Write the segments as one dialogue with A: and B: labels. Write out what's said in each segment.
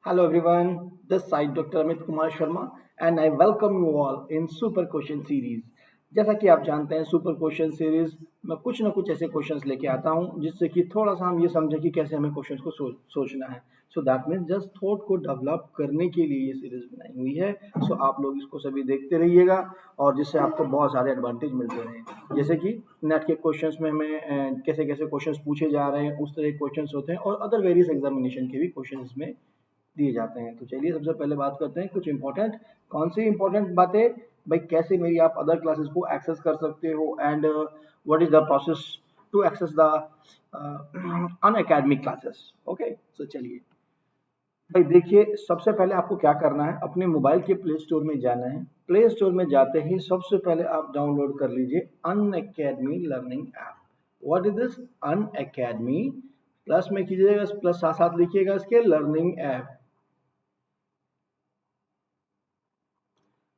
A: Hello everyone, this side Dr. Amit Kumar Sharma and I welcome you all in Super Question Series. जैसा कि आप जानते हैं super question series में कुछ ना कुछ ऐसे क्वेश्चंस लेके आता हूं जिससे कि थोड़ा सा हम ये समझें कि कैसे हमें क्वेश्चंस को सोचना है। So that means just thought को डेवलप करने के लिए ये सीरीज बनाई हुई है। सो आप लोग इसको सभी देखते रहिएगा और जिससे आपको बहुत सारे एडवांटेज मिलते रहे। जैसे कि नेट के क्वेश्चंस में हमें कैसे कैसे क्वेश्चंस पूछे जा रहे हैं उस तरह के क्वेश्चंस होते हैं और अदर वेरियस एग्जामिनेशन के भी क्वेश्चन इसमें दिए जाते हैं। तो चलिए सबसे पहले बात करते हैं कुछ इंपॉर्टेंट, कौन सी इंपॉर्टेंट बातें, भाई कैसे मेरी आप अदर क्लासेस को एक्सेस कर सकते हो and what is the process to access the Unacademy classes. Okay, so चलिए भाई देखिए, सबसे पहले आपको क्या करना है, अपने मोबाइल के प्ले स्टोर में जाना है। प्ले स्टोर में जाते ही सबसे पहले आप डाउनलोड कर लीजिए Unacademy learning app. What is this Unacademy, plus में कीजिएगा, प्लस साथ साथ लिखिएगा इसके learning app,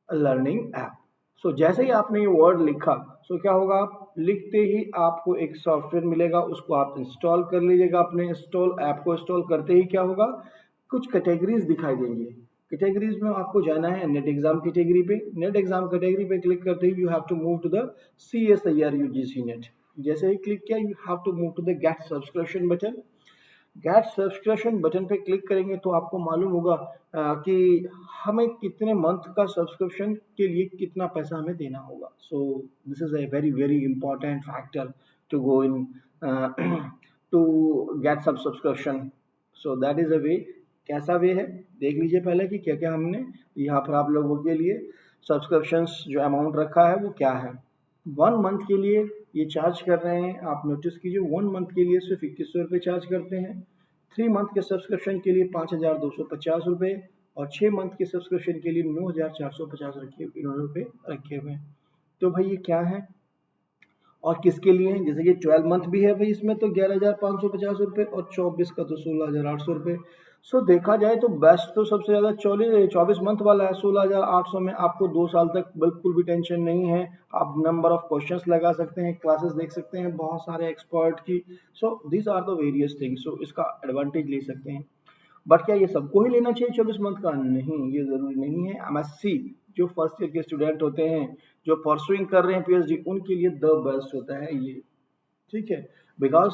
A: learning app. So जैसे ही आपने ये वर्ड लिखा, सो क्या होगा, आप लिखते ही आपको एक सॉफ्टवेयर मिलेगा, उसको आप इंस्टॉल कर लीजिएगा। अपने इंस्टॉल ऐप को इंस्टॉल करते ही क्या होगा, कुछ कैटेगरीज दिखाई देंगी। कैटेगरीज में आपको जाना है नेट एग्जाम कैटेगरी पे। नेट एग्जाम कैटेगरी पे क्लिक करते ही you have to move to the CSIR UGC net. जैसे ही क्लिक किया you have to move to the get subscription button. Get subscription button पे क्लिक करेंगे तो आपको मालूम होगा कि हमें कितने मंथ का सब्सक्रिप्शन के लिए कितना पैसा हमें देना होगा। So this is a very very important factor to go in to get sub subscription. So that is a way. कैसा वे है देख लीजिए पहले कि क्या क्या हमने यहाँ पर आप लोगों के लिए सब्सक्रिप्शंस जो अमाउंट रखा है वो क्या है। 1 मंथ के लिए ये चार्ज कर रहे हैं, आप नोटिस कीजिए 1 मंथ के लिए सिर्फ 2100 रुपये चार्ज करते हैं। 3 मंथ के सब्सक्रिप्शन के लिए 5250 रुपये और 6 मंथ के सब्सक्रिप्शन के लिए 9450 रुपये रखे हुए हैं। तो भाई ये क्या है और किसके लिए है, जैसे कि 12 मंथ भी है भाई, इसमें तो 11,550 रुपये और 24 का तो 16,800 रुपये। सो देखा जाए तो बेस्ट तो सबसे ज्यादा 24 मंथ वाला है। 16,800 में आपको 2 साल तक बिल्कुल भी टेंशन नहीं है। आप नंबर ऑफ क्वेश्चंस लगा सकते हैं, क्लासेस देख सकते हैं बहुत सारे एक्सपर्ट की। So these are the various things, so इसका एडवांटेज ले सकते हैं। बट क्या ये सबको ही लेना चाहिए 24 मंथ का? नहीं, ये जरूरी नहीं है। MSc जो फर्स्ट ईयर के स्टूडेंट होते हैं, जो परसुइंग कर रहे हैं PhD, उनके लिए द बेस्ट होता है ये। ठीक है, बिकॉज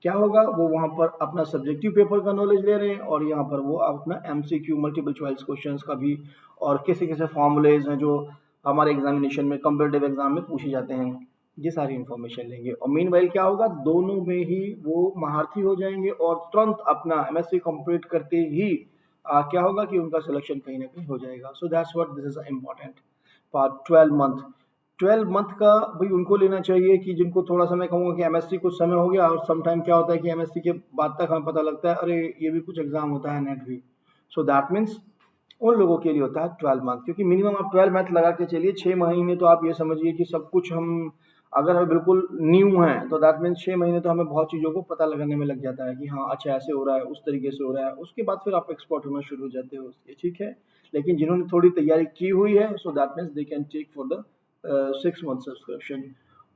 A: क्या होगा, वो वहां पर अपना सब्जेक्टिव पेपर का नॉलेज ले रहे हैं और यहाँ पर वो अपना MCQ मल्टीपल चॉइस क्वेश्चंस का भी, और कैसे कैसे फॉर्मूलेज हैं जो हमारे एग्जामिनेशन में कम्पिटेटिव एग्जाम में पूछे जाते हैं, ये सारी इंफॉर्मेशन लेंगे। और मीन वाइल क्या होगा, दोनों में ही वो महारथी हो जाएंगे और तुरंत अपना MSc कंप्लीट करते ही क्या होगा कि उनका सिलेक्शन कहीं ना कहीं हो जाएगा। So that's what this is important part. 12 month, 12 month का भाई उनको लेना चाहिए कि जिनको थोड़ा सा, मैं कहूँगा कि MSc कुछ समय हो गया, और समटाइम क्या होता है कि MSc के बाद तक हमें पता लगता है अरे ये भी कुछ एग्जाम होता है नेट भी। सो दैट मीन्स उन लोगों के लिए होता है 12 मंथ, क्योंकि मिनिमम आप 12 मंथ लगा के चलिए। 6 महीने तो आप ये समझिए कि सब कुछ हम, अगर हम बिल्कुल न्यू हैं तो दैट मीन्स 6 महीने तो हमें बहुत चीज़ों को पता लगाने में लग जाता है कि हाँ अच्छा ऐसे हो रहा है, उस तरीके से हो रहा है। उसके बाद फिर आप एक्सपर्ट होना शुरू हो जाते हो उसके, ठीक है। लेकिन जिन्होंने थोड़ी तैयारी की हुई है, so that means they can take for the 6 month subscription.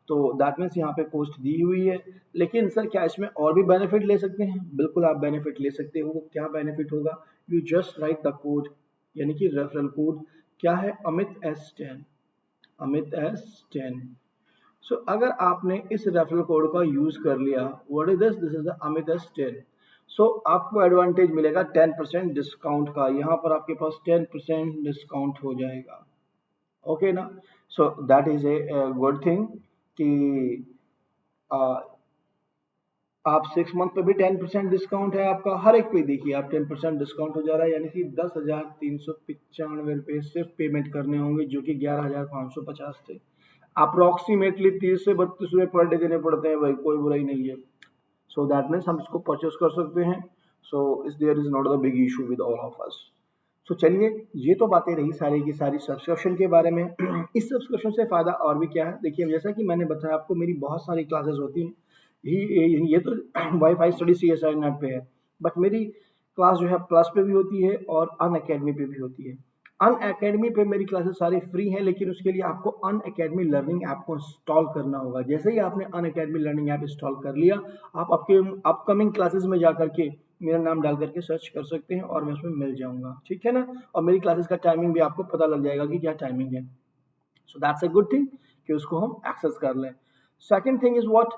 A: तो दैट मीन्स यहाँ पे पोस्ट दी हुई है। लेकिन सर क्या इसमें और भी बेनिफिट ले सकते हैं? बिल्कुल आप बेनिफिट ले सकते हो। क्या बेनिफिट होगा, you just right the code, यानी कि रेफरल कोड क्या है, अमित S10, अमित S10। सो अगर आपने इस रेफरल कोड का यूज कर लिया, what is this, this is the Amit S10। सो आपको एडवांटेज मिलेगा 10% डिस्काउंट का, यहाँ पर आपके पास 10% डिस्काउंट हो जाएगा। ओके ना, so that is a good thing कि uh, आप 6 मंथ पे भी 10% डिस्काउंट है आपका, हर एक पे देखिए आप 10% डिस्काउंट हो जा रहा है, यानी कि 10,395 सिर्फ पेमेंट करने होंगे, जो कि 11,550 थे। अप्रोक्सीमेटली 30 से 32 रुपए पर डे देने पड़ते हैं भाई, कोई बुराई नहीं है। सो दैट मीन्स हम इसको परचेस कर सकते हैं। सो इस there is not the big issue with all of us. So चलिए, ये तो बातें रही सारी की सारी सब्सक्रिप्शन के बारे में। इस सब्सक्रिप्शन से फायदा और भी क्या है, देखिए जैसा कि मैंने बताया आपको, मेरी बहुत सारी क्लासेस होती हैं। ये तो वाईफाई स्टडी CSI नेट पे है, बट मेरी क्लास जो है प्लस पे भी होती है और अन अकेडमी पे भी होती है। अन अकेडमी पे मेरी क्लासेस सारी फ्री हैं, लेकिन उसके लिए आपको अन अकेडमी लर्निंग ऐप को इंस्टॉल करना होगा। जैसे ही आपने अन अकेडमी लर्निंग ऐप इंस्टॉल कर लिया, आप आपके अपकमिंग क्लासेस में जाकर के मेरा नाम डाल करके सर्च कर सकते हैं और मैं उसमें मिल जाऊंगा, ठीक है ना। और मेरी क्लासेस का टाइमिंग भी आपको पता लग जाएगा कि क्या टाइमिंग है। So that's a good thing कि उसको हम एक्सेस कर लें। सेकंड थिंग इज व्हाट,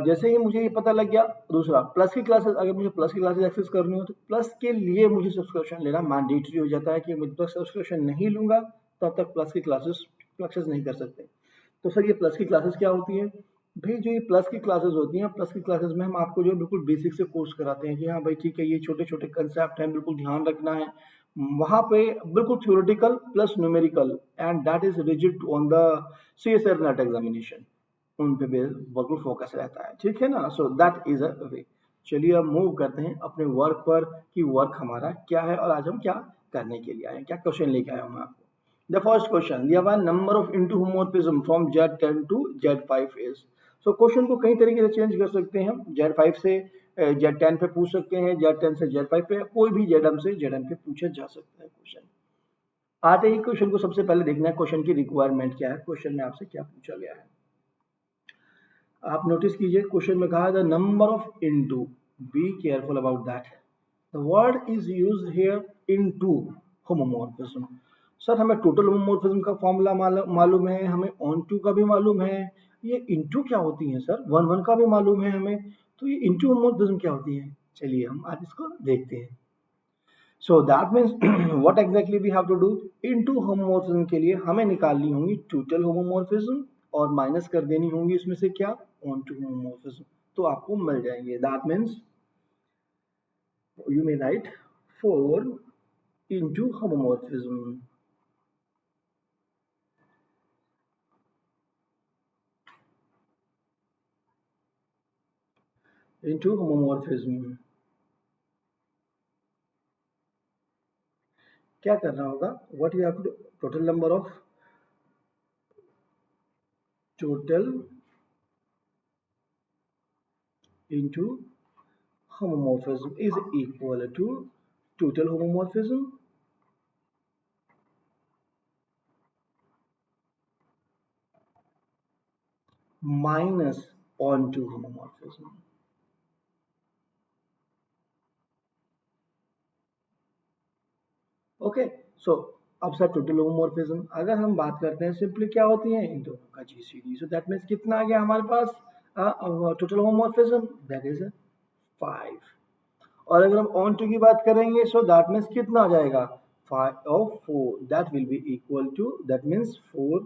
A: जैसे ही मुझे ये पता लग गया, दूसरा प्लस की क्लासेस, अगर मुझे प्लस की क्लासेस एक्सेस करनी हो तो प्लस के लिए मुझे सब्सक्रिप्शन लेना मैंडेटरी हो जाता है कि मैं जब तक सब्सक्रिप्शन नहीं लूंगा तब तक प्लस की क्लासेस एक्सेस नहीं कर सकते। तो सर ये प्लस की क्लासेस क्या होती है? भाई जो ये प्लस की क्लासेस होती हैं, प्लस की क्लासेस में हम आपको जो बिल्कुल बेसिक से कोर्स कराते हैं कि हाँ भाई ठीक है, ये छोटे छोटे कंसेप्ट हैं, बिल्कुल ध्यान रखना है। वहां पे बिल्कुल theoretical plus numerical, and that is rigid on the CSR net examination, उन पे बिल्कुल फोकस रहता है, ठीक है ना। सो दैट इज अ वे। चलिए अब मूव करते हैं अपने वर्क पर कि वर्क हमारा क्या है और आज हम क्या करने के लिए आए हैं, क्या क्वेश्चन लेके आया हूँ मैं आपको। The first question, the number of into homomorphism from Z10 to Z5 is. So question को कई तरीके से चेंज कर सकते हैं हम, Z5 से Z10 पे पूछ सकते हैं, Z10 से Z5 पे, कोई भी ZM से ZN पे पूछा जा सकता है क्वेश्चन। आते ही क्वेश्चन को सबसे पहले देखना है क्वेश्चन की रिक्वायरमेंट क्या है, क्वेश्चन में आपसे क्या पूछा गया है। आप नोटिस कीजिए क्वेश्चन में कहा the number of into, be careful about that, the word is used here into homomorphism. Sir हमें टोटल होमोमॉर्फिज्म का फॉर्मूला मालूम है, हमें ऑन टू का भी मालूम है, ये इनटू क्या होती है सर, वन वन का भी मालूम है हमें, तो ये इनटू होमोमॉर्फिज्म क्या होती है, चलिए हम आज इसको देखते हैं। So that means what exactly we have to do, into homomorphism के लिए हमें निकालनी होंगी टोटल होमोमॉर्फिज्म और माइनस कर देनी होंगी इसमें से क्या, ऑन टू होमोमॉर्फिज्म, तो आपको मिल जाएंगे। That means you may write 4 into homomorphism, into homomorphism। क्या करना होगा, what you have to do, total number of total into homomorphism is equal to total homomorphism minus onto homomorphism। Okay, so अब sir total homomorphism अगर हम बात करते हैं simply क्या होती है, इन दोनों का जीसीडी। सो दैट मीन्स कितना आ गया हमारे पास टोटल होमोमॉर्फिज्म, दैट इज 5। और अगर हम ऑन टू की बात करेंगे सो दैट मीन्स कितना आ जाएगा, 5 और 4, that will be equal to, that means 4।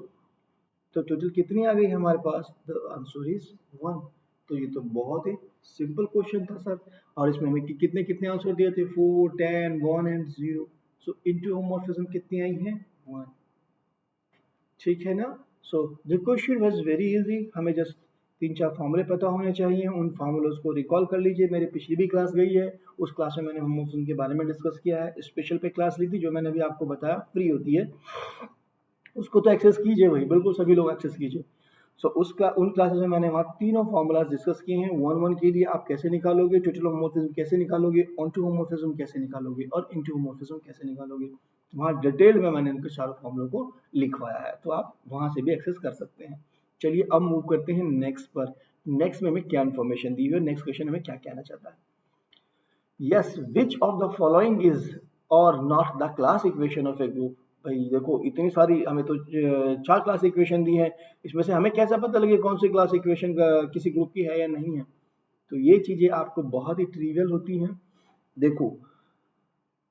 A: तो टोटल कितनी आ गई हमारे पास, द आंसर इज 1। तो ये तो बहुत ही सिंपल क्वेश्चन था सर, और इसमें हमें कितने कितने आंसर दिए थे, 4, 10, 1 एंड 0। सो इनटू होमोमॉर्फिज्म कितनी आई है, 1, ठीक है ना। So the question was very easy, हमें जस्ट 3-4 फॉर्मूले पता होने चाहिए, उन फॉर्मूलोज को रिकॉल कर लीजिए। मेरी पिछली भी क्लास गई है, उस क्लास में मैंने होमोमॉर्फिज्म के बारे में डिस्कस किया है, स्पेशल पे क्लास ली थी जो मैंने अभी आपको बताया फ्री होती है, उसको तो एक्सेस कीजिए भाई, बिल्कुल सभी लोग एक्सेस कीजिए। सो उन क्लासेस में मैंने वहाँ तीनों फॉर्मूलाज डिस्कस किए हैं, 1 1 के लिए आप कैसे निकालोगे, टोटल होमोमॉर्फिज्म कैसे निकालोगे, ऑनटू होमोमॉर्फिज्म कैसे निकालोगे और इनटू होमोमॉर्फिज्म कैसे निकालोगे। वहाँ डिटेल में मैंने इनके चारों फॉर्मूलों को लिखवाया है, तो आप वहाँ से भी एक्सेस कर सकते हैं। चलिए अब मूव करते हैं नेक्स्ट पर। नेक्स्ट में हमें क्या इन्फॉर्मेशन दी हुई है, नेक्स्ट क्वेश्चन हमें क्या कहना चाहता है। Yes, which of the following is और not the class equation of a group. भाई देखो इतनी सारी हमें तो 4 क्लास इक्वेशन दी है, इसमें से हमें कैसा पता लगे कौन सी क्लास इक्वेशन का किसी ग्रुप की है या नहीं है। तो ये चीजें आपको बहुत ही ट्रिवियल होती हैं। देखो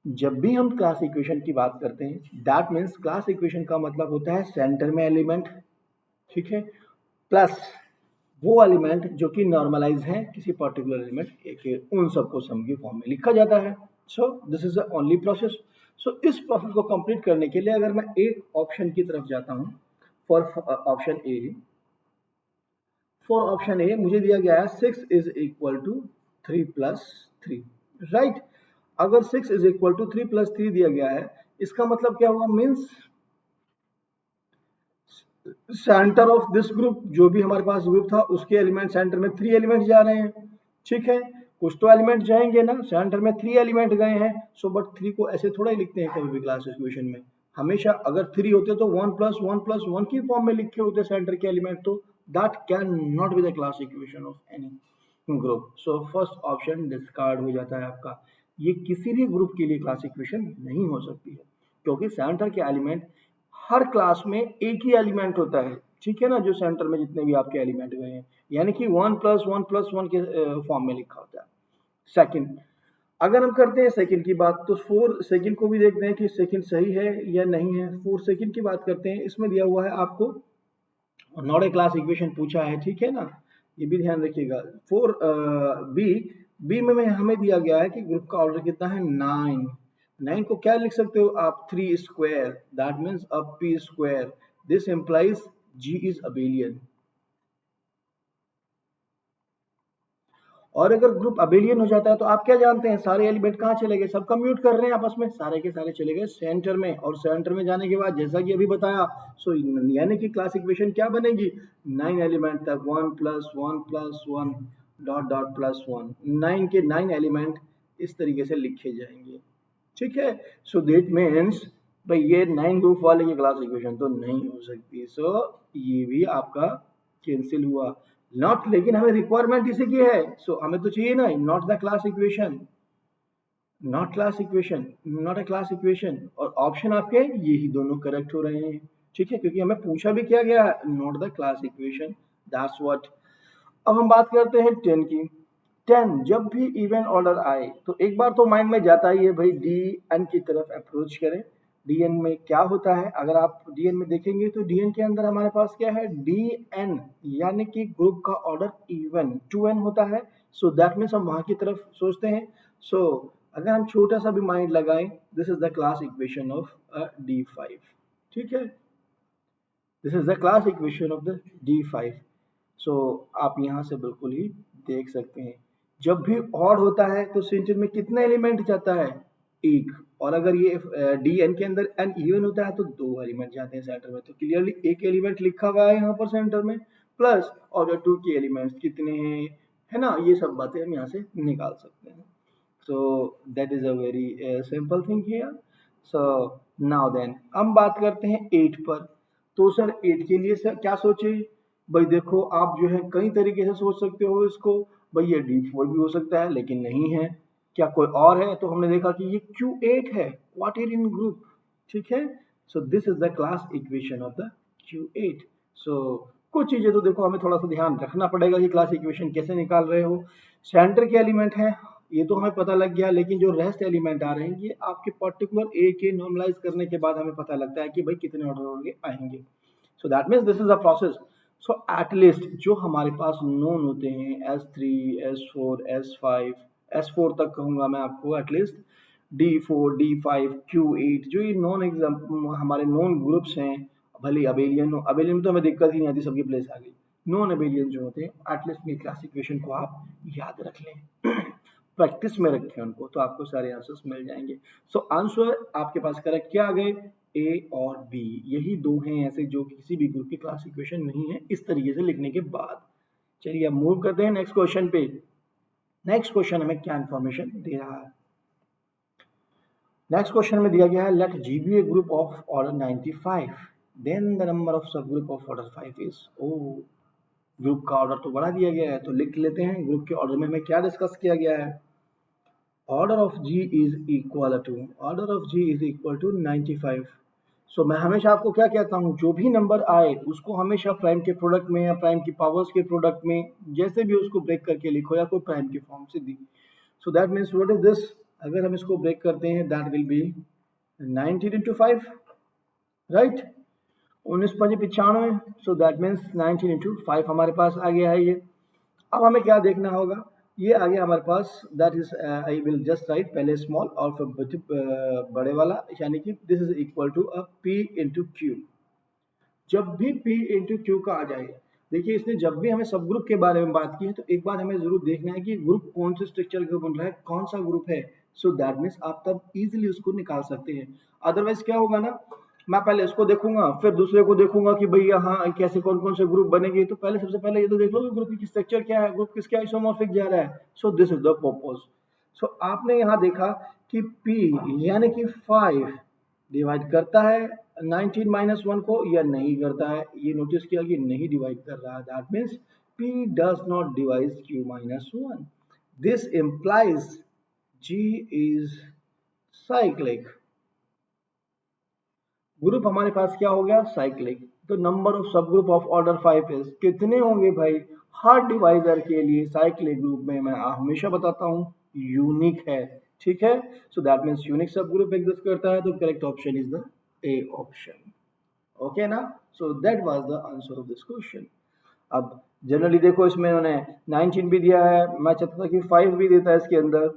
A: जब भी हम क्लास इक्वेशन की बात करते हैं, दैट मीन्स क्लास इक्वेशन का मतलब होता है सेंटर में एलिमेंट, ठीक है, प्लस वो एलिमेंट जो कि नॉर्मलाइज है किसी पर्टिकुलर एलिमेंट के, उन सबको सम के फॉर्म में लिखा जाता है। So this is the only process. So इस प्रोसेस को कंप्लीट करने के लिए अगर मैं एक ऑप्शन की तरफ जाता हूं, for option A, for option A मुझे दिया गया है 6 is equal to 3 plus 3, right. अगर 6 इज इक्वल टू 3 प्लस 3 दिया गया है, इसका मतलब क्या हुआ, means centre of this group, जो भी हमारे पास ग्रुप था उसके एलिमेंट सेंटर में 3 एलिमेंट जा रहे हैं, ठीक है। कुछ तो एलिमेंट जाएंगे ना, सेंटर में 3 एलिमेंट गए हैं। सो बट 3 को ऐसे थोड़ा ही लिखते हैं कभी भी क्लास इक्वेशन में, हमेशा अगर 3 होते तो 1 प्लस 1 प्लस 1 की फॉर्म में लिखे होते सेंटर के एलिमेंट, तो that can not be the class equation of any. Group. So first option discard हो जाता है आपका। ये किसी भी ग्रुप के लिए क्लास इक्वेशन नहीं हो सकती है, क्योंकि सेंटर के एलिमेंट हर क्लास में एक ही एलिमेंट होता है, ठीक है ना, जो सेंटर में जितने भी आपके एलिमेंट गए हैं, यानी कि 1+1+1 के फॉर्म में लिखा होता है। सेकंड, अगर हम करते हैं सेकंड की बात, तो 4 सेकंड को भी देखते हैं कि सेकंड सही है या नहीं है। 4 सेकंड की बात करते हैं, इसमें दिया हुआ है आपको नॉट ए क्लास इक्वेशन पूछा है, ठीक है ना, ये भी ध्यान रखिएगा। 4 बी बी में हमें दिया गया है कि ग्रुप का ऑर्डर कितना है, 9। 9 को क्या लिख सकते हो आप, 3 स्क्वायर, दैट मीन्स अब P square, this implies G is abelian. और अगर ग्रुप अबेलियन हो जाता है तो आप क्या जानते हैं, सारे एलिमेंट कहाँ चले गए, सब कम्यूट कर रहे हैं आपस में, सारे के सारे चले गए सेंटर में, और सेंटर में जाने के बाद जैसा कि अभी बताया, सो यानी कि क्लास इक्वेशन क्या बनेगी, 9 एलिमेंट तक 1+1+1 डॉट डॉट +1, 9 के 9 एलिमेंट इस तरीके से लिखे जाएंगे, ठीक है। सो दैट मीन्स भाई ये 9 ग्रुप वाले की क्लास इक्वेशन तो नहीं हो सकती, सो ये भी आपका कैंसिल हुआ। नॉट, लेकिन हमें रिक्वायरमेंट इसी की है, सो हमें तो चाहिए ना not the class equation, not class equation, not a class equation, और ऑप्शन आपके यही दोनों करेक्ट हो रहे हैं, ठीक है, क्योंकि हमें पूछा भी क्या गया है, not the class equation, that's what. अब हम बात करते हैं 10 की। 10 जब भी इवन ऑर्डर आए तो एक बार तो माइंड में जाता ही है भाई, डी एन की तरफ अप्रोच करें। डीएन में क्या होता है, अगर आप डीएन में देखेंगे तो डीएन के अंदर हमारे पास क्या है, डी एन, यानी कि ग्रुप का ऑर्डर इवन 2n होता है। सो दैट मीन्स हम वहां की तरफ सोचते हैं। सो अगर हम छोटा सा भी माइंड लगाएं, this is the class equation of D5, ठीक है, this is the class equation of the D5। सो आप यहाँ से बिल्कुल ही देख सकते हैं, जब भी ऑड होता है तो सेंटर में कितना एलिमेंट जाता है, एक, और अगर ये डी एन के अंदर एन इवन होता है तो 2 एलिमेंट जाते हैं सेंटर में, तो क्लियरली एक एलिमेंट लिखा हुआ है यहाँ पर सेंटर में, प्लस ऑर्डर 2 के एलिमेंट्स कितने हैं, है ना, ये सब बातें हम यहाँ से निकाल सकते हैं। So that is a very simple thing here. So now then हम बात करते हैं 8 पर। तो सर 8 के लिए सर क्या सोचे, भाई देखो आप जो है कई तरीके से सोच सकते हो इसको, भाई ये D4 भी हो सकता है लेकिन नहीं है, क्या कोई और है, तो हमने देखा कि ये Q8 है, क्वार्टर इन ग्रुप, ठीक है। So this is the class equation of the Q8। सो कुछ चीजें तो देखो हमें थोड़ा सा ध्यान रखना पड़ेगा कि क्लास इक्वेशन कैसे निकाल रहे हो। सेंटर के एलिमेंट है, ये तो हमें पता लग गया, लेकिन जो रेस्ट एलिमेंट आ रहे हैं ये आपके पर्टिकुलर ए के नॉर्मलाइज करने के बाद हमें पता लगता है कि भाई कितने ऑर्डर होंगे आएंगे। सो that means this is a process. So at least जो हमारे पास नोन होते हैं S3, S4, S5, S4 तक कहूंगा मैं आपको, एटलीस्ट D4, D5, Q8, जो ये नॉन एग्जाम हमारे नॉन ग्रुप्स हैं, भले अबेलियन हो, अबेलियन में तो हमें दिक्कत ही नहीं आती, सबकी प्लेस आ गई, नॉन अबेलियन जो होते हैं एटलीस्ट ये क्लासिफिकेशन को आप याद रख लें, प्रैक्टिस में रखें उनको, तो आपको सारे आंसर्स मिल जाएंगे। सो आंसर आपके पास करेक्ट क्या आ गए, ए और बी, यही दो हैं ऐसे जो किसी भी ग्रुप की क्लास इक्वेशन नहीं है इस तरीके से लिखने के बाद। चलिए अब मूव करते हैं नेक्स्ट क्वेश्चन पे। नेक्स्ट क्वेश्चन हमें क्या इंफॉर्मेशन दे रहा है, नेक्स्ट क्वेश्चन में दिया गया है, late G be a group of order 95, then the number of subgroup of order 5 is, ओ ग्रुप का ऑर्डर तो बड़ा दिया गया है, तो लिख लेते हैं ग्रुप के ऑर्डर में हमें क्या डिस्कस किया गया है, order of G is equal to, order of G is equal to 95। So मैं हमेशा आपको क्या कहता हूँ, जो भी नंबर आए उसको हमेशा प्राइम के प्रोडक्ट में या प्राइम की पावर्स के प्रोडक्ट में जैसे भी उसको ब्रेक करके लिखो, या कोई प्राइम की फॉर्म से दी। So that means what is this, अगर हम इसको ब्रेक करते हैं that will be 19 into 5, right, 19×5 = 95। So that means 19 into 5 हमारे पास आ गया है ये। अब हमें क्या देखना होगा, ये आ गया हमारे पास, that is I will just write पहले स्मॉल और फिर बड़े वाला, यानी कि this is equal to P into Q। जब भी P into Q का आ जाए, देखिए इसने जब भी हमें सब ग्रुप के बारे में बात की है, तो एक बार हमें जरूर देखना है कि ग्रुप कौन से स्ट्रक्चर का बन रहा है, कौन सा ग्रुप है। सो दैट मीन्स आप तब इजीली उसको निकाल सकते हैं। अदरवाइज क्या होगा ना, मैं पहले इसको देखूंगा फिर दूसरे को देखूंगा कि भाई यहाँ कैसे कौन कौन से ग्रुप बनेंगे, तो पहले सबसे पहले ये तो देख लो कि ग्रुप की स्ट्रक्चर क्या है, ग्रुप किसके आइसोमॉर्फिक जा रहा है। So this is the purpose. So आपने यहाँ देखा कि P यानी कि 5 डिवाइड करता है 19 - 1 को या नहीं करता है, ये नोटिस किया कि नहीं डिवाइड कर रहा है, that means P does not divide Q minus 1. This implies G is cyclic. Group हमारे पास क्या हो गया? साइक्लिक. तो नंबर ऑफ सब ग्रुप ऑफ ऑर्डर 5 इज कितने होंगे भाई? हर डिवाइजर के लिए साइक्लिक ग्रुप में मैं हमेशा बताता हूं यूनिक है. ठीक है, so that means unique subgroup exist करता है. तो correct option is the A option. Okay ना? So that was the answer of this question. अब जनरली देखो इसमें उन्होंने 19 भी दिया है, मैं चाहता था कि 5 भी देता है इसके अंदर.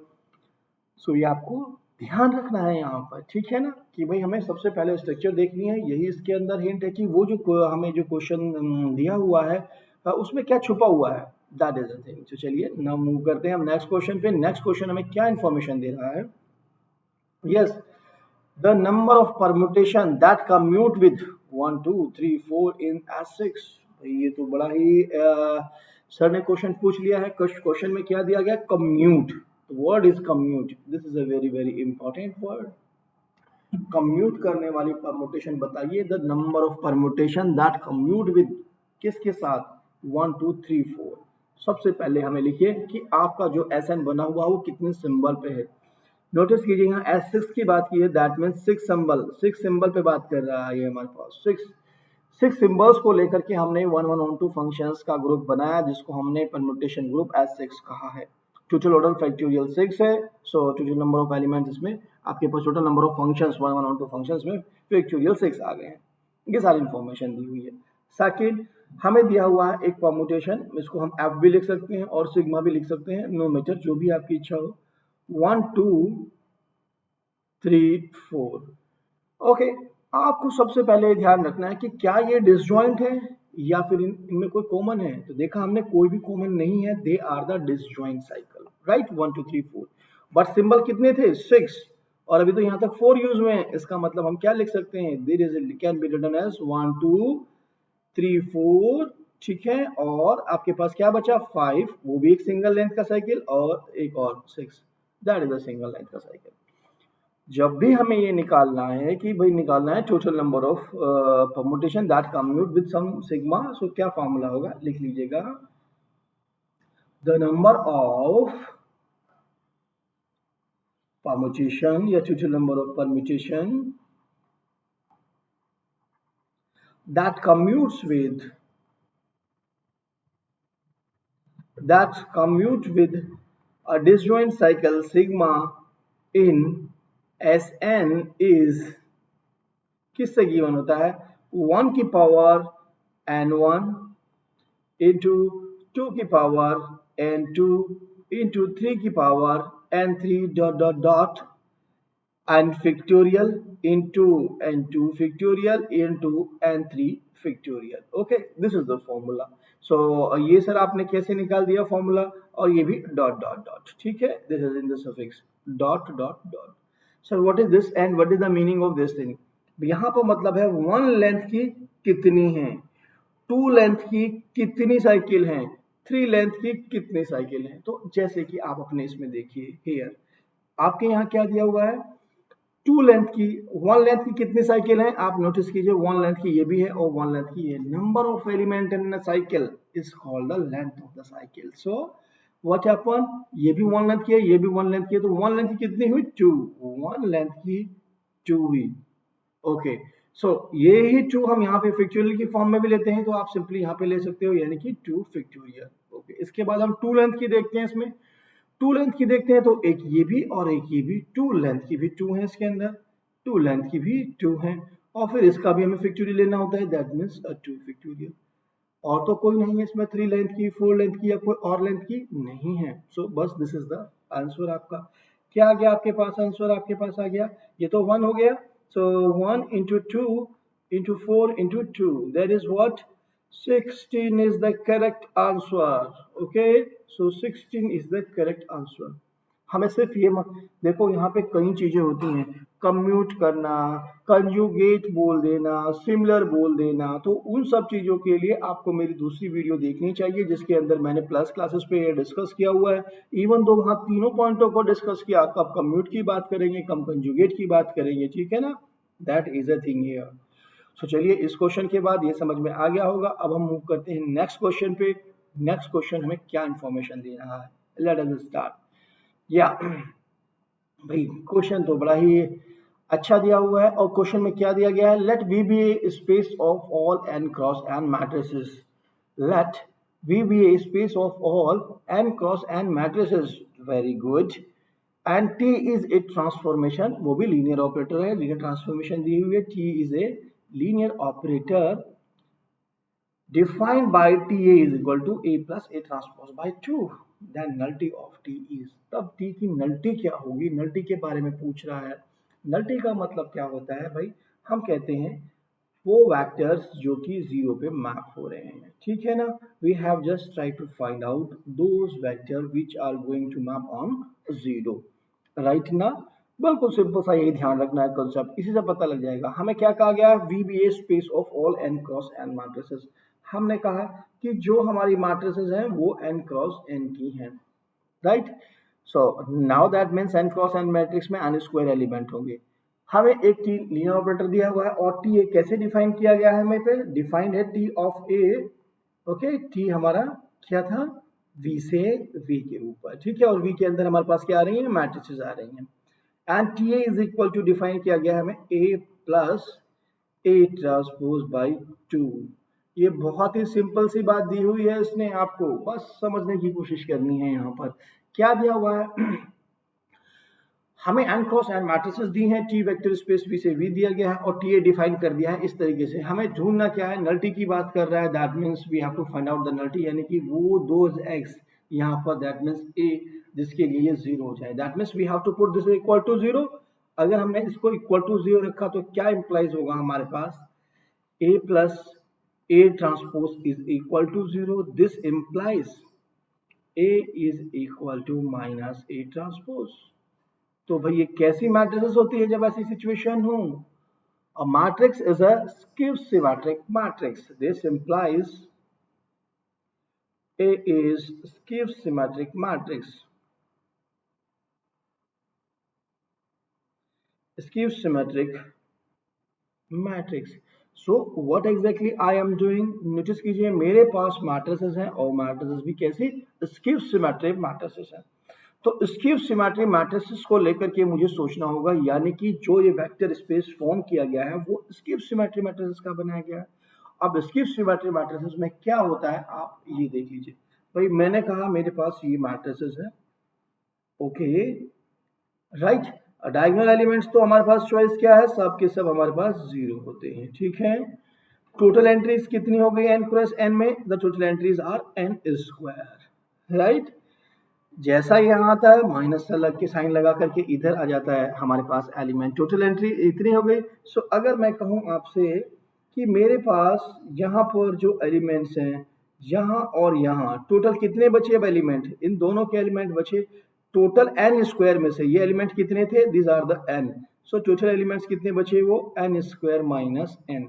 A: सो ये आपको ध्यान रखना है यहाँ पर. ठीक है ना, कि भाई हमें सबसे पहले स्ट्रक्चर देखनी है. यही इसके अंदर हिंट है कि वो जो हमें जो क्वेश्चन दिया हुआ है उसमें क्या छुपा हुआ है. That is the thing. तो चलिए नाउ मूव करते हैं हम नेक्स्ट क्वेश्चन पे. नेक्स्ट क्वेश्चन हमें क्या इन्फॉर्मेशन दे रहा है? Yes, the number of permutation that commute with 1 2 3 4 in S6. ये तो बड़ा ही सर ने क्वेश्चन पूछ लिया है. क्वेश्चन में क्या दिया गया? Commute. Word is commute. This is a very very important word. Commute करने वाली परम्यूटेशन बताइए. The number of permutation that commute with किसके साथ? 1 2 3 4. सबसे पहले हमें लिखिए कि आपका जो SN बना हुआ वो कितने सिंबल पे है. नोटिस कीजिए यहाँ S6 की बात की है. That means 6 symbol. 6 सिंबल पे बात कर रहा है ये हमारे पास. 6 सिंबल्स को लेकर के हमने 1 1 2 फंक्शंस का ग्रुप बनाया जिसको हमने परम्यूटेशन ग्रुप S6 कहा है. टोटल ऑर्डर फैक्टोरियल 6 है. So total number of elements इसमें आपके पास total number of functions 1 1 2 functions में फैक्टोरियल 6 आ गए हैं. ये सारी इंफॉर्मेशन दी हुई है. सेकंड, हमें दिया हुआ है एक परम्यूटेशन. इसको हम F भी लिख सकते हैं और सिग्मा भी लिख सकते हैं. नो मैटर, जो भी आपकी इच्छा हो. 1 2 3 4. ओके, आपको सबसे पहले ध्यान रखना है कि क्या ये डिसजॉइंट है या फिर इनमें कोई कॉमन है. तो देखा हमने कोई भी कॉमन नहीं है. They are the disjoint cycle. Right, 1 2 3 4. But symbol कितने थे? 6. और अभी तो यहाँ तक 4 यूज हुए हैं. इसका मतलब हम क्या लिख सकते हैं? There is can be written as 1 2 3 4. ठीक है, और आपके पास क्या बचा? 5. वो भी एक सिंगल लेंथ का साइकिल और एक और 6. That is a single length का साइकिल. जब भी हमें ये निकालना है कि भाई निकालना है total number of permutation that commute with some sigma. So क्या फॉर्मूला होगा? लिख लीजिएगा. द नंबर ऑफ परम्यूटेशन या total number of permutation that commutes with a disjoint cycle sigma in Sn is किससे गिवन होता है? 1 की पावर n1 इंटू 2 की पावर n2 इंटू 3 की power n3 dot dot dot n factorial into n2 factorial into n3 factorial. Okay, this is the formula. So ये sir आपने कैसे निकाल दिया फॉर्मूला? और ये भी डॉट डॉट डॉट. ठीक है, this is in the suffix dot dot dot. Sir what is this and what is the meaning of this thing? यहाँ पर मतलब है 1 लेंथ की कितनी है, 2 लेंथ की कितनी साइकिल हैं, 3 लेंथ की कितनी साइकिल हैं. तो जैसे कि आप अपने इसमें देखिए हियर आपके यहाँ क्या दिया हुआ है? 2 लेंथ की, 1 लेंथ की कितनी साइकिल है? आप नोटिस कीजिए 1 लेंथ की ये भी है और 1 लेंथ की ये. Number of element in a cycle is called the length of the cycle. So what happen? ये भी 1 लेंथ की है, ये भी 1 लेंथ की है. तो 1 लेंथ की कितनी हुई? 2. 1 लेंथ की 2 हुई. ओके, सो ये ही 2 हम यहाँ पे फैक्टोरियल की फॉर्म में भी लेते हैं. तो आप सिंपली यहाँ पे ले सकते हो यानी कि 2 फैक्टोरियल. ओके, इसके बाद हम 2 लेंथ की देखते हैं. इसमें 2 लेंथ की देखते हैं तो एक ये भी और एक ये भी. 2 लेंथ की भी 2 है इसके अंदर, 2 लेंथ की भी 2 है और फिर इसका भी हमें फैक्टोरियल लेना होता है. That means 2 factorial. और तो कोई नहीं है इसमें 3 लेंथ की, 4 लेंथ की या कोई और लेंथ की नहीं है. सो बस दिस इज द आंसर. आपका क्या आ गया? आपके पास आंसर आपके पास आ गया. ये तो 1 हो गया. सो 1 into 2 into 4 into 2, that is what? 16 is the correct answer. Okay, so 16 is the correct answer. हमें सिर्फ ये देखो यहाँ पे कई चीजें होती हैं. कम्यूट करना, कंजुगेट बोल देना, सिमिलर बोल देना. तो उन सब चीजों के लिए आपको मेरी दूसरी वीडियो देखनी चाहिए जिसके अंदर मैंने प्लस क्लासेस पे डिस्कस किया हुआ है. इवन दो वहाँ तीनों पॉइंटों को डिस्कस किया. कब कम्यूट की बात करेंगे, कब कंजुगेट की बात करेंगे. ठीक है ना? That is a thing here. So चलिए इस क्वेश्चन के बाद ये समझ में आ गया होगा. अब हम मूव करते हैं नेक्स्ट क्वेश्चन पे. नेक्स्ट क्वेश्चन हमें क्या इंफॉर्मेशन दे रहा है, लेट अस स्टार्ट। या भाई क्वेश्चन तो बड़ा ही अच्छा दिया हुआ है, और क्वेश्चन में क्या दिया गया है, let V be a space of all n cross n matrices, let V be a space of all n cross n matrices, very good, and T is a transformation, वो भी लीनियर ऑपरेटर है, linear transformation दी हुई है, T is a linear operator defined by TA is equal to A plus A transpose by 2, then nullity of T is, तब T की nullity क्या होगी, नल्टी के बारे में पूछ रहा है। नल्टी का मतलब क्या होता है भाई, हम कहते हैं वो वेक्टर्स जो कि जीरो पे मैप हो रहे हैं, ठीक है ना। We have just try to find out those vector which are going to map on zero, right ना। बिल्कुल सिंपल सा यही ध्यान रखना है कंसेप्ट, इसी से पता लग जाएगा। हमें क्या कहा गया, V be a space of all n cross n matrices, हमने कहा कि जो हमारी मैट्रिसेस हैं वो n क्रॉस n की हैं, right. So now that means n cross n matrix में n स्क्वायर एलिमेंट होंगे। हमें एक टी लीनियर ऑपरेटर दिया हुआ है, और टी ए कैसे डिफाइन किया गया है, हमें पे डिफाइंड है T of A, okay, T हमारा क्या था, v से v के ऊपर, ठीक है, और v के अंदर हमारे पास क्या आ रही है, मैट्रिसेस आ रही हैं, and T A is equal to define किया गया है हमें a plus a transpose by 2। ये बहुत ही सिंपल सी बात दी हुई है इसने आपको, बस समझने की कोशिश करनी है। यहाँ पर क्या दिया हुआ है हमें n क्रॉस n मैट्रिसेस दी हैं, t वेक्टर स्पेस v से v दिया गया है, और ta डिफाइन कर दिया है इस तरीके से। हमें ढूंढना क्या है, नल्टी की बात कर रहा है, that means we have to find out the nullity, यानी कि वो दोज x यहाँ पर, दैट मींस a जिसके लिए ये जीरो हो जाए, that means we have to put this equal to zero. अगर हमने इसको इक्वल टू जीरो रखा तो क्या इंप्लाइज होगा हमारे पास, a plus a transpose is equal to 0. This implies a is equal to minus a transpose. तो भाई ये कैसी मैट्रिसेस होती है जब ऐसी सिचुएशन हो, a matrix is a skew symmetric matrix. This implies a is skew symmetric matrix. Skew symmetric matrix. So what exactly I am doing, notice कीजिए मेरे पास मैट्रिसेस हैं, और मैट्रिसेस भी कैसी, स्क्यू सिमेट्रिक मैट्रिसेस हैं। तो स्क्यू सिमेट्रिक मैट्रिसेस को लेकर के मुझे सोचना होगा, यानी कि जो ये वेक्टर स्पेस फॉर्म किया गया है वो स्क्यू सिमेट्रिक मैट्रिसेस का बनाया गया है। अब स्क्यू सिमेट्रिक मैट्रिसेस में क्या होता है आप ये देख लीजिए। भाई मैंने कहा मेरे पास ये मैट्रिसेस है, ओके, राइट। डायगोनल एलिमेंट्स तो हमारे पास चॉइस क्या है, सब के सब हमारे पास जीरो होते हैं, ठीक है। टोटल एंट्रीज कितनी हो गई n क्रॉस n में, the total entries are n square, right. जैसा यहाँ आता है माइनस से लग के साइन लगा करके इधर आ जाता है हमारे पास एलिमेंट, टोटल एंट्री इतनी हो गई। सो अगर मैं कहूँ आपसे कि मेरे पास यहाँ पर जो एलिमेंट्स हैं यहाँ और यहाँ, टोटल कितने बचे अब एलिमेंट, इन दोनों के एलिमेंट बचे टोटल n स्क्वायर में से, ये एलिमेंट कितने थे, this are the n। So total elements कितने बचे, वो n square minus n,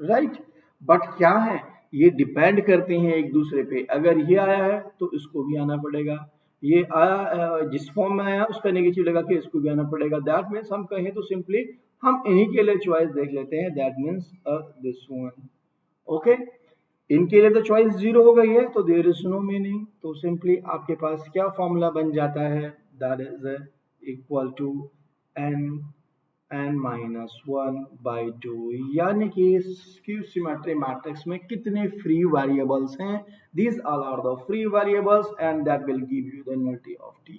A: right. But क्या है, ये डिपेंड करते हैं एक दूसरे पे, अगर ये आया है तो इसको भी आना पड़ेगा, ये आया जिस फॉर्म में आया उसका नेगेटिव लगा के इसको भी आना पड़ेगा। दैट मीन्स हम कहें तो सिंपली हम इन्हीं के लिए चॉइस देख लेते हैं, that means this one, okay. इनके लिए तो चॉइस जीरो हो गई है, तो देयर इज नो मीनिंग, तो सिंपली आपके पास क्या फॉर्मूला बन जाता है, that is equal to n n minus one by two, यानी कि स्क्यू सिमेट्रिक मैट्रिक्स में कितने फ्री वेरिएबल्स हैं, these all are the free variables and that will give you the nullity of T,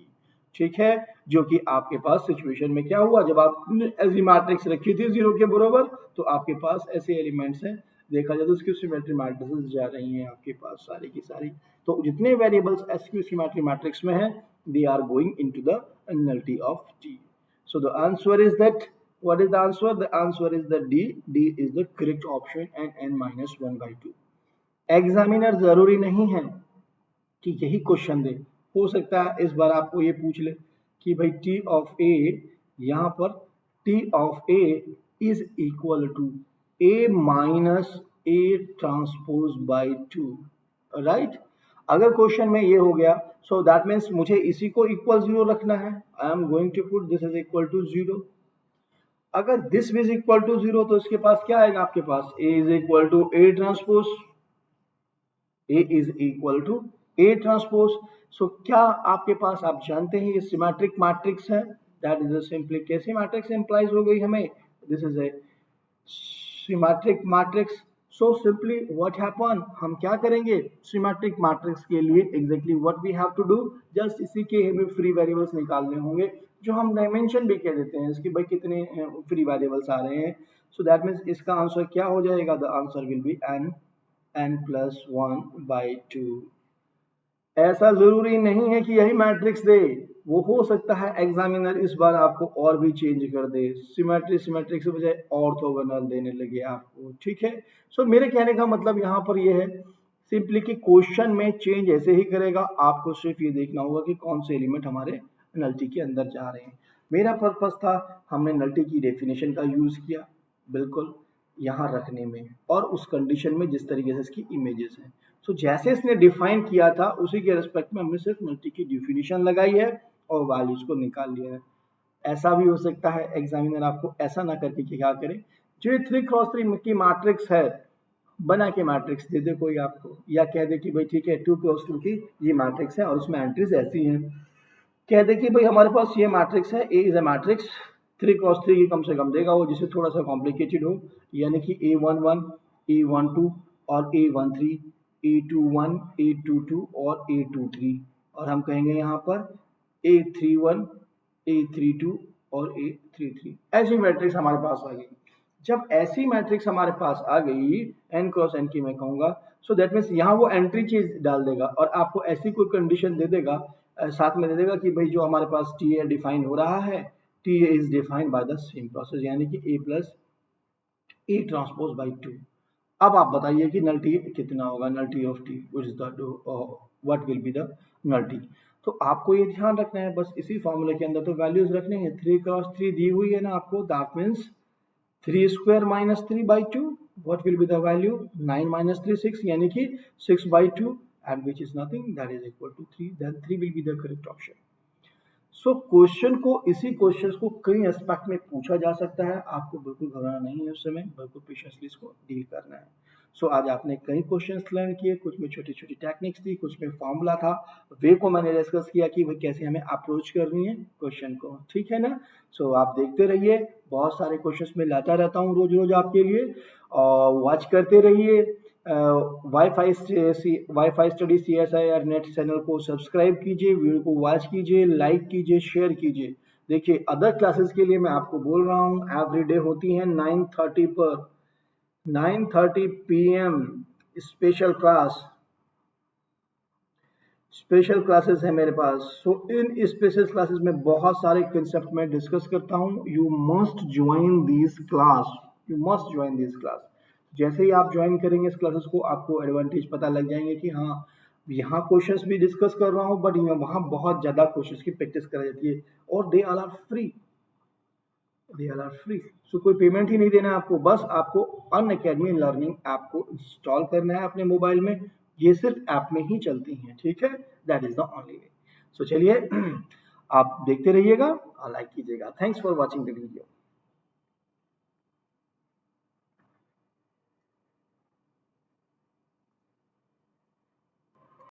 A: ठीक है। जो कि आपके पास सिचुएशन में क्या हुआ, जब आपने ऐसी मैट्रिक्स रखी थी जीरो के बराबर, तो आपके पास ऐसे एलिमेंट्स हैं, देखा जाए तो स्क्यू सिमेट्रिक मैट्रिक्स जा रही हैं आपके पास सारी की सारी, तो जितने वेरिएबल्स स्क्यू सिमेट्रिक मैट्रिक्स में हैं they are going into the nullity of T. So the answer is that, what is the answer? The answer is the D. D is the correct option and n minus 1 by 2. Examiner जरूरी नहीं है कि यही question दे, हो सकता है इस बार आपको ये पूछ ले कि भाई T ऑफ A, यहाँ पर T of A is equal to A minus A transpose by 2, right. अगर क्वेश्चन में ये हो गया, सो दैट मीन्स मुझे इसी को इक्वल जीरो रखना है, I am going to put this is equal to zero. अगर this is equal to zero तो इसके पास क्या आएगा, आपके पास A is equal to A transpose, A is equal to A transpose. So क्या आपके पास आप जानते हैं ये सिमेट्रिक मैट्रिक्स है, दैट इज सिंपली कैसी मैट्रिक्स इंप्लाइज हो गई हमें, this is a symmetric matrix. So simply what happen, हम क्या करेंगे सिमेट्रिक मैट्रिक्स के लिए exactly what we have to do, just इसी के हमें फ्री वेरिएबल्स निकालने होंगे जो हम डायमेंशन भी कह देते हैं इसकी, भाई कितने फ्री वेरिएबल्स आ रहे हैं. सो दैट मीन्स इसका आंसर क्या हो जाएगा, the answer will be n+1/2. ऐसा जरूरी नहीं है कि यही मैट्रिक्स दे, वो हो सकता है एग्जामिनर इस बार आपको और भी चेंज कर दे, सिमेट्रिक से बजाय ऑर्थोगोनल देने लगे आपको. ठीक है. सो मेरे कहने का मतलब यहाँ पर ये है सिंपली कि क्वेश्चन में चेंज ऐसे ही करेगा, आपको सिर्फ ये देखना होगा कि कौन से एलिमेंट हमारे नल्टी के अंदर जा रहे हैं. मेरा पर्पस था हमने नल्टी की डेफिनेशन का यूज किया बिल्कुल यहाँ रखने में, और उस कंडीशन में जिस तरीके से इसकी इमेजेस हैं. तो जैसे इसने डिफाइन किया था उसी के रेस्पेक्ट में हमने सिर्फ नल्टी की डिफिनेशन लगाई है और वैल्यूज को निकाल लिया है. ऐसा भी हो सकता है एग्जामिनर आपको ऐसा ना करके क्या करे, जो 3x3 की मैट्रिक्स है बना के मैट्रिक्स दे दे कोई आपको, या कह दे कि भाई ठीक है 2x2 की ये मैट्रिक्स है और उसमें एंट्रीज ऐसी हैं, कह दे कि भाई हमारे पास ये मैट्रिक्स है, ए इज अ मैट्रिक्स 3x3 की कम से कम देगा वो, जिसे थोड़ा सा कॉम्प्लिकेटेड हो, यानी कि A11 A12 और A13 A21 A22 और A23, और हम कहेंगे यहाँ पर A31 A32 और A33. ऐसी मैट्रिक्स हमारे पास आ गई. जब ऐसी मैट्रिक्स हमारे पास आ गई n क्रॉस n की मैं कहूंगा, सो दैट मीन्स यहाँ वो एंट्री चीज डाल देगा और आपको ऐसी कोई कंडीशन दे देगा, साथ में दे देगा कि भाई जो हमारे पास टी ए डिफाइन हो रहा है, T A is defined by the same process, यानी कि A plus A transpose by 2. अब आप बताइए कि नल टी कितना होगा, null T of T which is the what will be the null T. तो आपको ये ध्यान रखना है बस इसी फॉर्मूले के अंदर तो वैल्यूज रखनी है. 3x3 दी हुई है ना आपको, that means 3 square minus 3 by 2, what will be the value, 9 minus 3 6, यानी कि 6 by 2, and which is nothing, that is equal to 3, then 3 will be the correct option. So question को इसी क्वेश्चन को कई एस्पेक्ट में पूछा जा सकता है, आपको बिल्कुल घबराना नहीं है उस समय, बिल्कुल पेशेंसली इसको डील करना है. सो आज आपने कई क्वेश्चंस लर्न किए, कुछ में छोटी छोटी टेक्निक्स थी, कुछ में फॉर्मूला था, वे को मैंने डिस्कस किया कि वो कैसे हमें अप्रोच करनी है क्वेश्चन को. ठीक है ना. सो आप देखते रहिए, बहुत सारे क्वेश्चंस में लाता रहता हूँ रोज रोज आपके लिए, और वॉच करते रहिए. Wifi study CSIR net channel को सब्सक्राइब कीजिए, वीडियो को वॉच कीजिए, लाइक कीजिए, शेयर कीजिए. देखिए अदर क्लासेस के लिए मैं आपको बोल रहा हूँ एवरीडे होती हैं 9:30 पर, 9:30 PM स्पेशल क्लासेस है मेरे पास. सो इन स्पेशल क्लासेस में बहुत सारे कंसेप्ट में डिस्कस करता हूँ. You must join this class, you must join this class. जैसे ही आप ज्वाइन करेंगे इस क्लासेस को, आपको एडवांटेज पता लग जाएंगे कि हाँ यहाँ क्वेश्चंस भी डिस्कस कर रहा हूँ, बट वहाँ बहुत ज्यादा क्वेश्चंस की प्रैक्टिस कराई जाती है, और they all are free, they all are free. So कोई पेमेंट ही नहीं देना है आपको, बस आपको अनअकैडमी लर्निंग ऐप को इंस्टॉल करना है अपने मोबाइल में. ये सिर्फ ऐप में ही चलती हैं. ठीक है, that is the only way. So चलिए आप देखते रहिएगा और लाइक कीजिएगा. Thanks for watching the video.